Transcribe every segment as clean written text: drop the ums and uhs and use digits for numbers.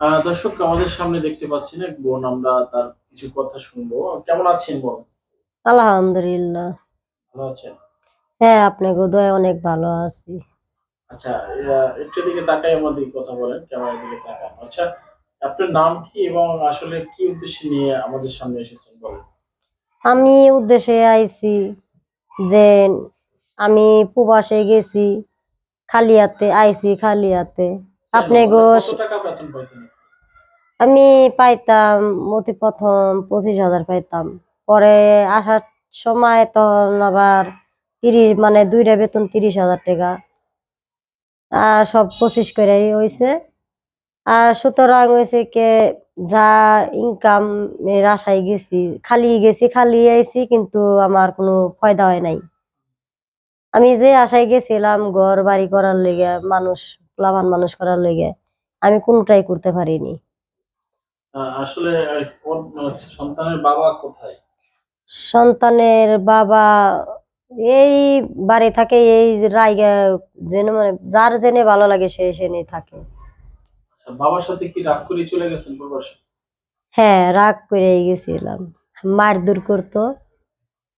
দর্শক আমাদের সামনে দেখতে পাচ্ছেন এক বোন, আমরা তার কিছু কথা শুনবো। কেমন আছেন বোন? আলহামদুলিল্লাহ। ভালো আছেন? হ্যাঁ, আপনাকে দয়ায় অনেক ভালো আছি। আচ্ছা, একটু দিকে তাকাই, আমার দিকে কথা বলেন, ক্যামেরার দিকে তাকান। আচ্ছা, আপনার নাম কি এবং আসলে কি উদ্দেশ্য নিয়ে আমাদের সামনে এসেছেন বলেন? আমি উদ্দেশ্যে আইছি যে আমি প্রবাসে গেছি, খালি হাতে আইছি, খালি হাতে। কেন, আপনি মানে গো কত টাকা বেতন পাইতেন আপনি? আমি পাইতাম অতি প্রথম 25,000 পাইতাম। পরে আসার সময় তখন আবার 30, মানে দুইটা বেতন 30,000 টাকা। আর সব 25 করে হয়েছে। আর সুতরাং হয়েছে কে যা ইনকাম এর আশায় গেছি খালি আইছি, কিন্তু আমার কোনো ফায়দা হয় নাই। আমি যে আশায় গেছিলাম ঘর বাড়ি করার লেগে, মানুষ লাভান মানুষ করার লেগে, আমি কোনটাই করতে পারিনি। আসলে ওর সন্তানের বাবা কোথায়? সন্তানের বাবা এই বাড়ি থাকে, এই রায়গা, জেনে মানে যার জেনে ভালো লাগে সে সেনে থাকে। আচ্ছা, বাবার সাথে কি রাগ করে চলে গেছেন প্রবাসে? হ্যাঁ, রাগ করে গেছিলাম, মারধর করতো,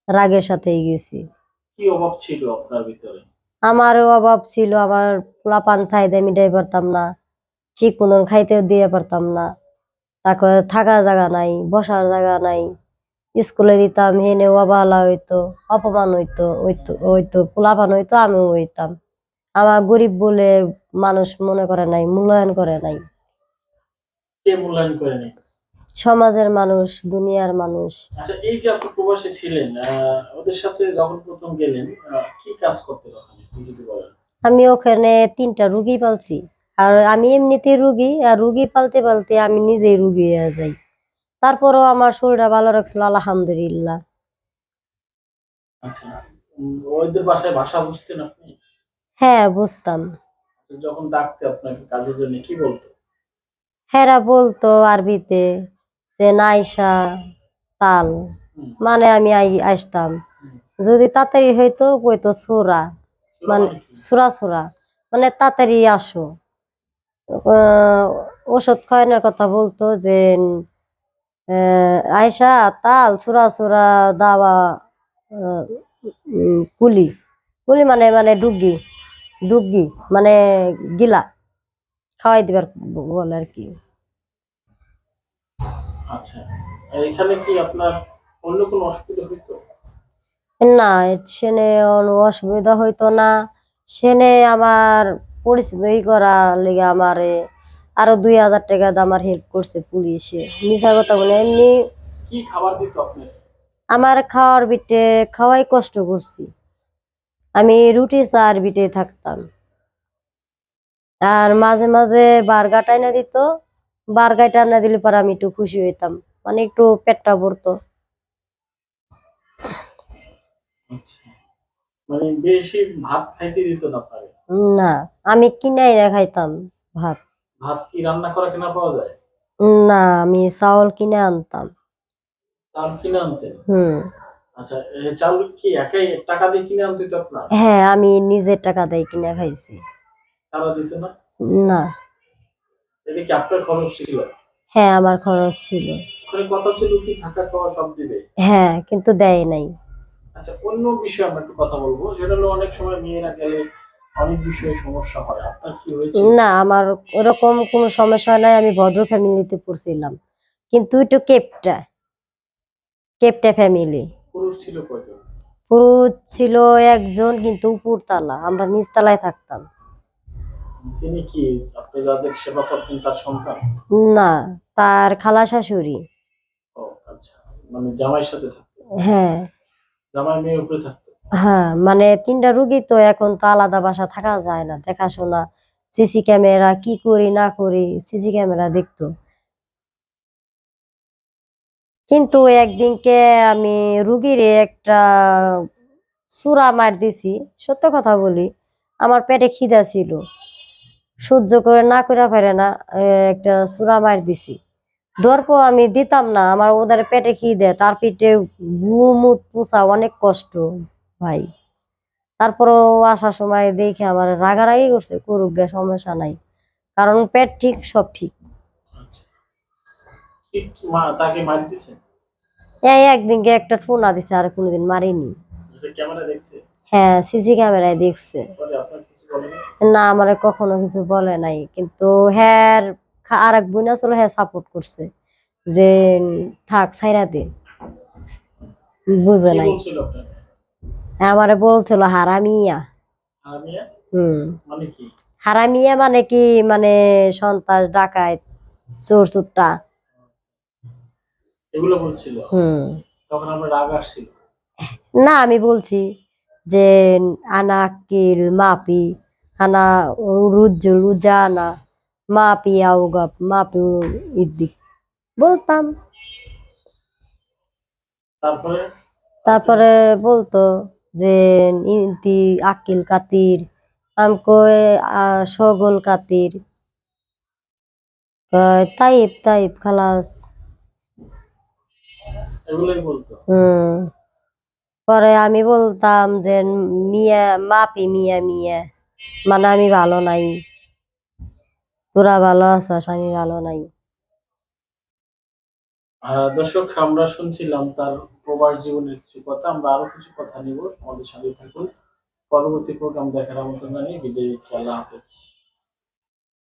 রাগের সাথেই গেছি। কি অভাব ছিল আপনার ভিতরে? আমারও অভাব ছিল, আমার পোলাপান চাহিদা মিটাই পারতাম না, ঠিক মতন খাইতে দিয়ে পারতাম না। তারপরে থাকার জায়গা নাই, বসার জায়গা নাই। স্কুলে দিতাম, হেনে অবহেলা হইতো, অপমান হইতো, পোলাপান হইতো, আমিও হইতাম। আমার গরিব বলে মানুষ মনে করে নাই, মূল্যায়ন করে নাই। কে মূল্যায়ন করেনি? সমাজের মানুষ, দুনিয়ার মানুষ। আচ্ছা, এই যে আপনি প্রবাসে ছিলেন, ওদের সাথে যখন প্রথম গেলেন, কি কাজ করতেন ওখানে একটু যদি বলেন? আমি ওখানে 3টা রুগী পালছি। আর আমি এমনিতে রুগী, আর রুগী পালতে পালতে আমি নিজেই রুগী হয়ে যাই। তারপরও আমার শরীরটা ভালো রাখছিল, আলহামদুলিল্লাহ। আচ্ছা, ওদের বাসায় ভাষা বুঝতেন আপনি? হ্যাঁ, বুঝতাম। যখন ডাকতে আপনাকে কাজের জন্য কি বলতো? হেরা বলতো আরবিতে যে নাইসা, তাল, হুম, মানে আমি আসতাম। হুম। যদি তাড়াতাড়ি হইতো কইতো সুরা, সুরা মানে মানে কি? সুরা সুরা, মানে তাড়াতাড়ি আসো। আহ, ওষুধ খাওয়ানোর কথা বলতো যে আয়সা, তাল, সুরা সুরা, দাওয়া, আহ, কুলি, কুলি মানে মানে ডুগি, ডুগি মানে গিলা খাওয়াই দিবার বলে আর কি। আচ্ছা, এখানে কি আপনার অন্য কোনো অসুবিধা হইতো? না, সেনে অসুবিধা হইতো না। সেনে আমার পরিচিত করা লেগে আমারে আরো 2,000 টাকা আমার হেল্প করছে পুলিশে, মিছা কথা বলে এমনি। কি খাবার দিত আপনার? আমার খাওয়ার বিটে খাওয়াই কষ্ট করছি। আমি রুটি চার বিটে থাকতাম। আর মাঝে মাঝে বার্গার টাইনা দিত, বার্গার টাইনা দিলে পরে আমি একটু খুশি হইতাম, মানে একটু পেটটা ভরতো। আচ্ছা, মানে বেশি ভাত খাইতে দিত না আপনাকে? না, আমি কিনাই না খাইতাম ভাত। ভাত কি রান্না করা কেনা পাওয়া যায়? না, আমি চাউল কিনে আনতাম। চাল কিনে আনতেন? হুম। আচ্ছা, চাল কি একাই টাকা দিয়ে কিনে আনতে হতো আপনার? হ্যাঁ, আমি নিজের টাকা দিয়ে কিনে খাইছি। তারা দিত না? না। এটা কি আপনার খরচ ছিল? হ্যাঁ, আমার খরচ ছিল। ওখানে কথা ছিল কি থাকা খাওয়া সব দিবে? হ্যাঁ, কিন্তু দেয় নাই। আচ্ছা, অন্য বিষয়ে আমরা একটু কথা বলবো, সেটা হলো অনেক সময় মেয়েরা গেলে অনেক বিষয়ে সমস্যা হয়। আপনার কি হয়েছিল? না, আমার ওরকম কোনো সমস্যা নাই, আমি ভদ্র ফ্যামিলিতে পড়ছিলাম, কিন্তু একটু কেপটা, কেপটা ফ্যামিলি। পুরুষ ছিল কয়জন? পুরুষ ছিল একজন, কিন্তু উপর তালা, আমরা নিচ তলায় থাকতাম। তিনি কি আপনি যাদের সেবা করতেন তার সন্তান? না, তার খালা শাশুড়ি। ও আচ্ছা, মানে জামাইয়ের সাথে থাকতেন? হ্যাঁ। জামাই মেয়ে উপরে থাকতো? হ্যাঁ, মানে 3টা রুগী তো, এখন তো আলাদা বাসা থাকা যায় না, দেখাশোনা, সিসি ক্যামেরা কি করি না করি, সিসি ক্যামেরা দেখতো। কিন্তু একদিনকে আমি রুগীর একটা সুরা মার দিছি, সত্য কথা বলি, আমার পেটে খিদা ছিল, সহ্য করে না করে পারে না, একটা সুরা মার দিছি। দর্প আমি দিতাম না, আমার ওদের পেটে খিদে, তার পেটে গুমুত পুষা অনেক কষ্ট ভাই। তারপরও আসার সময় দেখে আমার রাগারাগি করছে, করুক গে, সমস্যা নাই, কারণ পেট ঠিক সব ঠিক। ঠিক তাকে মারি দিছে? এই একদিনকে একটা ঠুনা দিছে, আর কোনোদিন মারিনি। এটা ক্যামেরা দেখছে? হ্যাঁ, সিসি ক্যামেরায় দেখছে। পরে আপনার কিছু বলেনি? না, আমারে কখনো কিছু বলে নাই, কিন্তু হ্যাঁ আর এক বোন আসলে হ্যাঁ সাপোর্ট করছে যে থাক ছাইরা দে, বুঝে কি নাই। বলছিল আপনাকে? আমারে বলছিল হারামিয়া। আমিয়া হুম। মানে কি? হারামিয়া মানে কি, মানে সন্ত্রাস, ডাকাত, চোর চুট্টা। এগুলো বলছিল? হুম। তখন আমার রাগ আসছিল? না, আমি বলছি যে আনা আক্কিল মাপি, আনা রুজ্জু রুজানা মাপি আউগাপ মাপি ইদ্দিক বলতাম। তারপরে? তারপরে বলতো যে ইন্তি আকিল কাতির, আমকো সগোল কাতির, তাইব তাইব খালাস। এগুলোই বলতো? হুম। পরে আমি বলতাম যে মিয়া মাপি মিয়া মিয়া, মানে আমি ভালো নাই, তোরা ভালো আছিস, আমি ভালো নাই। দর্শক, আমরা শুনছিলাম তার প্রবাস জীবনের কিছু কথা। আমরা আরো কিছু কথা নিব, আমাদের সাথে থাকুন। পরবর্তী প্রোগ্রাম দেখার আমন্ত্রণ জানিয়ে বিদায় নিচ্ছি। আল্লাহ হাফেজ।